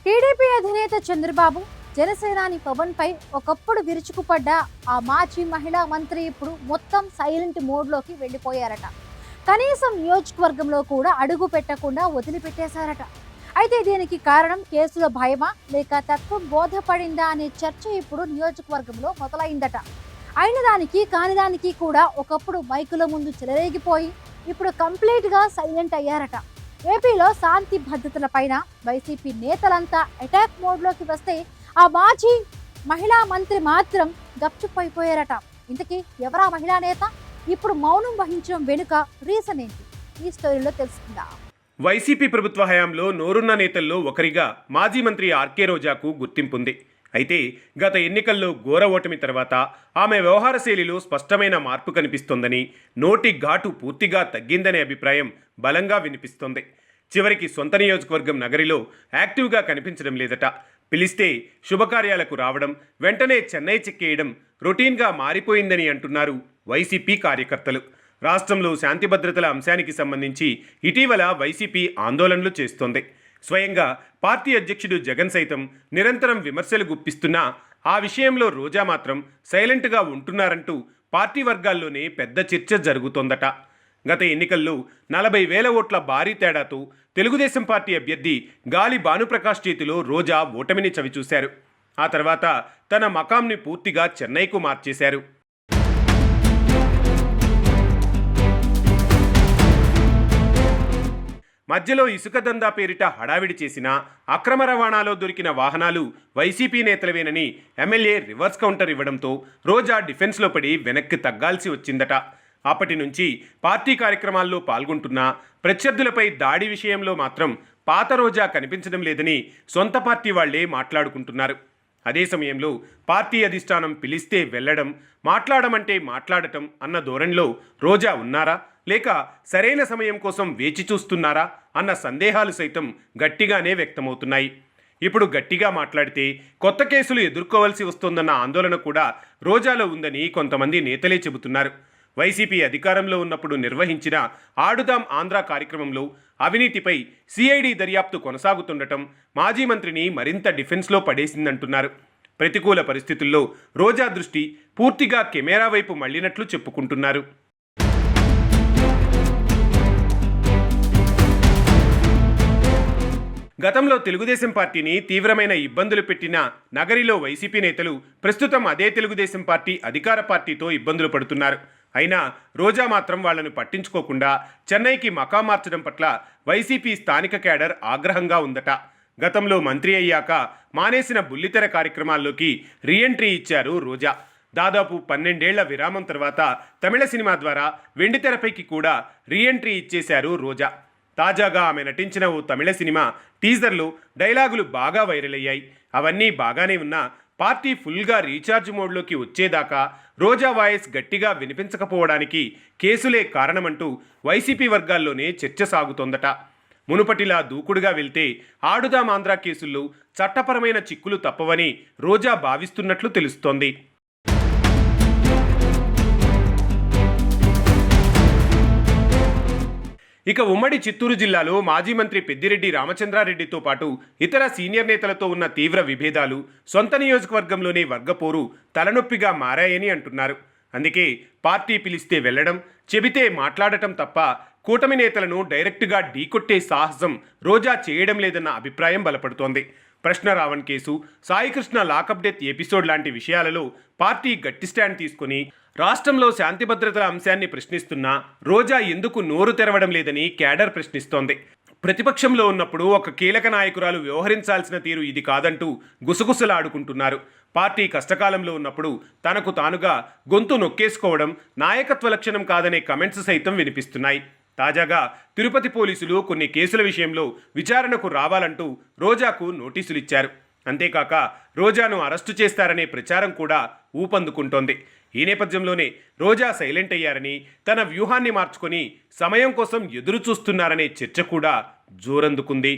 TDP అధినేత చంద్రబాబు జనసేనాని పవన్ పై ఒకప్పుడు విరుచుకుపడ్డ ఆ మాజీ మహిళా మంత్రి ఇప్పుడు మొత్తం సైలెంట్ మోడ్లోకి వెళ్ళిపోయారట. కనీసం నియోజకవర్గంలో కూడా అడుగు పెట్టకుండా వదిలిపెట్టేశారట. అయితే దీనికి కారణం కేసుల భయమా లేక తత్వం బోధపడిందా అనే చర్చ ఇప్పుడు నియోజకవర్గంలో మొదలైందట. అయిన దానికి కాని దానికి కూడా ఒకప్పుడు మైకుల ముందు చెలరేగిపోయి ఇప్పుడు కంప్లీట్గా సైలెంట్ అయ్యారట. ఏపీలో శాంతి భద్రతల పైన వైసీపీ నేతలంతా అటాక్ మోడ్లోకి వస్తే ఆ మాజీ మహిళా మంత్రి మాత్రం గప్చుపైపోయారట. ఇంతకీ ఎవరా మహిళా నేత? ఇప్పుడు మౌనం వహించడం వెనుక రీజన్ ఏంటి? ఈ స్టోరీలో తెలుసుకుందాం. వైసీపీ ప్రభుత్వ హయాంలో నోరున్న నేతల్లో ఒకరిగా మాజీ మంత్రి ఆర్కే రోజాకు గుర్తింపుంది. అయితే గత ఎన్నికల్లో ఘోర ఓటమి తర్వాత ఆమె వ్యవహార శైలిలో స్పష్టమైన మార్పు కనిపిస్తోందని, నోటి ఘాటు పూర్తిగా తగ్గిందనే అభిప్రాయం బలంగా వినిపిస్తోంది. చివరికి సొంత నియోజకవర్గం నగరిలో యాక్టివ్గా కనిపించడం లేదట. పిలిస్తే శుభకార్యాలకు రావడం, వెంటనే చెన్నై చెక్కేయడం రొటీన్గా మారిపోయిందని అంటున్నారు వైసీపీ కార్యకర్తలు. రాష్ట్రంలో శాంతి భద్రతల అంశానికి సంబంధించి ఇటీవల వైసీపీ ఆందోళనలు చేస్తోంది. స్వయంగా పార్టీ అధ్యక్షుడు జగన్ సైతం నిరంతరం విమర్శలు గుప్పిస్తున్నా ఆ విషయంలో రోజా మాత్రం సైలెంట్గా ఉంటున్నారంటూ పార్టీ వర్గాల్లోనే పెద్ద చర్చ జరుగుతోందట. గత ఎన్నికల్లో 40,000 ఓట్ల భారీ తేడాతో తెలుగుదేశం పార్టీ అభ్యర్థి గాలి భానుప్రకాష్ చేతిలో రోజా ఓటమిని చవిచూశారు. ఆ తర్వాత తన మకాంని పూర్తిగా చెన్నైకు మార్చేశారు. మధ్యలో ఇసుక దందా పేరిట హడావిడి చేసిన, అక్రమ రవాణాలో దొరికిన వాహనాలు వైసీపీ నేతలవేనని ఎమ్మెల్యే రివర్స్ కౌంటర్ ఇవ్వడంతో రోజా డిఫెన్స్లో పడి వెనక్కి తగ్గాల్సి వచ్చిందట. అప్పటి నుంచి పార్టీ కార్యక్రమాల్లో పాల్గొంటున్నా ప్రత్యర్థులపై దాడి విషయంలో మాత్రం పాత రోజా కనిపించడం లేదని సొంత పార్టీ వాళ్లే మాట్లాడుకుంటున్నారు. అదే సమయంలో పార్టీ అధిష్టానం పిలిస్తే వెళ్లడం, మాట్లాడమంటే మాట్లాడటం అన్న ధోరణిలో రోజా ఉన్నారా లేక సరైన సమయం కోసం వేచి చూస్తున్నారా అన్న సందేహాలు సైతం గట్టిగానే వ్యక్తమవుతున్నాయి. ఇప్పుడు గట్టిగా మాట్లాడితే కొత్త కేసులు ఎదుర్కోవాల్సి వస్తోందన్న ఆందోళన కూడా రోజాలో ఉందని కొంతమంది నేతలే చెబుతున్నారు. వైసీపీ అధికారంలో ఉన్నప్పుడు నిర్వహించిన ఆడుదాం ఆంధ్ర కార్యక్రమంలో అవినీతిపై సిఐడి దర్యాప్తు కొనసాగుతుండటం మాజీ మంత్రిని మరింత డిఫెన్స్లో పడేసిందంటున్నారు. ప్రతికూల పరిస్థితుల్లో రోజా దృష్టి పూర్తిగా కెమెరా వైపు మళ్లినట్లు చెప్పుకుంటున్నారు. గతంలో తెలుగుదేశం పార్టీని తీవ్రమైన ఇబ్బందులు పెట్టిన నగరిలో వైసీపీ నేతలు ప్రస్తుతం అదే తెలుగుదేశం పార్టీ అధికార పార్టీతో ఇబ్బందులు పడుతున్నారు. అయినా రోజా మాత్రం వాళ్లను పట్టించుకోకుండా చెన్నైకి మకాం మార్చడం పట్ల వైసీపీ స్థానిక కేడర్ ఆగ్రహంగా ఉందట. గతంలో మంత్రి అయ్యాక మానేసిన బుల్లితెర కార్యక్రమాల్లోకి రీఎంట్రీ ఇచ్చారు రోజా. దాదాపు 12 ఏళ్ల విరామం తర్వాత తమిళ సినిమా ద్వారా వెండితెరపైకి కూడా రీఎంట్రీ ఇచ్చేశారు రోజా. తాజాగా ఆమె నటించిన ఓ తమిళ సినిమా టీజర్లో డైలాగులు బాగా వైరల్ అయ్యాయి. అవన్నీ బాగానే ఉన్నా పార్టీ ఫుల్గా రీఛార్జ్ మోడ్లోకి వచ్చేదాకా రోజా వాయిస్ గట్టిగా వినిపించకపోవడానికి కేసులే కారణమంటూ వైసీపీ వర్గాల్లోనే చర్చ సాగుతోందట. మునుపటిలా దూకుడుగా వెళ్తే ఆడుదాం ఆంధ్ర కేసుల్లో చట్టపరమైన చిక్కులు తప్పవని రోజా భావిస్తున్నట్లు తెలుస్తోంది. ఇక ఉమ్మడి చిత్తూరు జిల్లాలో మాజీ మంత్రి పెద్దిరెడ్డి రామచంద్రారెడ్డితో పాటు ఇతర సీనియర్ నేతలతో ఉన్న తీవ్ర విభేదాలు సొంత నియోజకవర్గంలోనే వర్గపోరు తలనొప్పిగా మారాయని అంటున్నారు. అందుకే పార్టీ పిలిస్తే వెళ్లడం, చెబితే మాట్లాడటం తప్ప కూటమి నేతలను డైరెక్టుగా ఢీకొట్టే సాహసం రోజా చేయడం లేదన్న అభిప్రాయం బలపడుతోంది. ప్రశ్న Ravan case, Saikrishna lockup death episode లాంటి విషయాలలో పార్టీ గట్టి స్టాండ్ తీసుకుని రాష్ట్రంలో శాంతి భద్రతల అంశాన్ని ప్రశ్నిస్తున్నా రోజా ఎందుకు నోరు తెరవడం లేదని కేడర్ ప్రశ్నిస్తోంది. ప్రతిపక్షంలో ఉన్నప్పుడు ఒక కీలక నాయకురాలు వ్యవహరించాల్సిన తీరు ఇది కాదంటూ గుసగుసలాడుకుంటున్నారు. పార్టీ కష్టకాలంలో ఉన్నప్పుడు తనకు తానుగా గొంతు నొక్కేసుకోవడం నాయకత్వ లక్షణం కాదనే కమెంట్స్ సైతం వినిపిస్తున్నాయి. తాజాగా తిరుపతి పోలీసులు కొన్ని కేసుల విషయంలో విచారణకు రావాలంటూ రోజాకు నోటీసులు ఇచ్చారు. అంతేకాక రోజాను అరెస్టు చేస్తారనే ప్రచారం కూడా ఊపందుకుంటోంది. ఈ నేపథ్యంలోనే రోజా సైలెంట్ అయ్యారని, తన వ్యూహాన్ని మార్చుకొని సమయం కోసం ఎదురు చూస్తున్నారనే చర్చ కూడా జోరందుకుంది.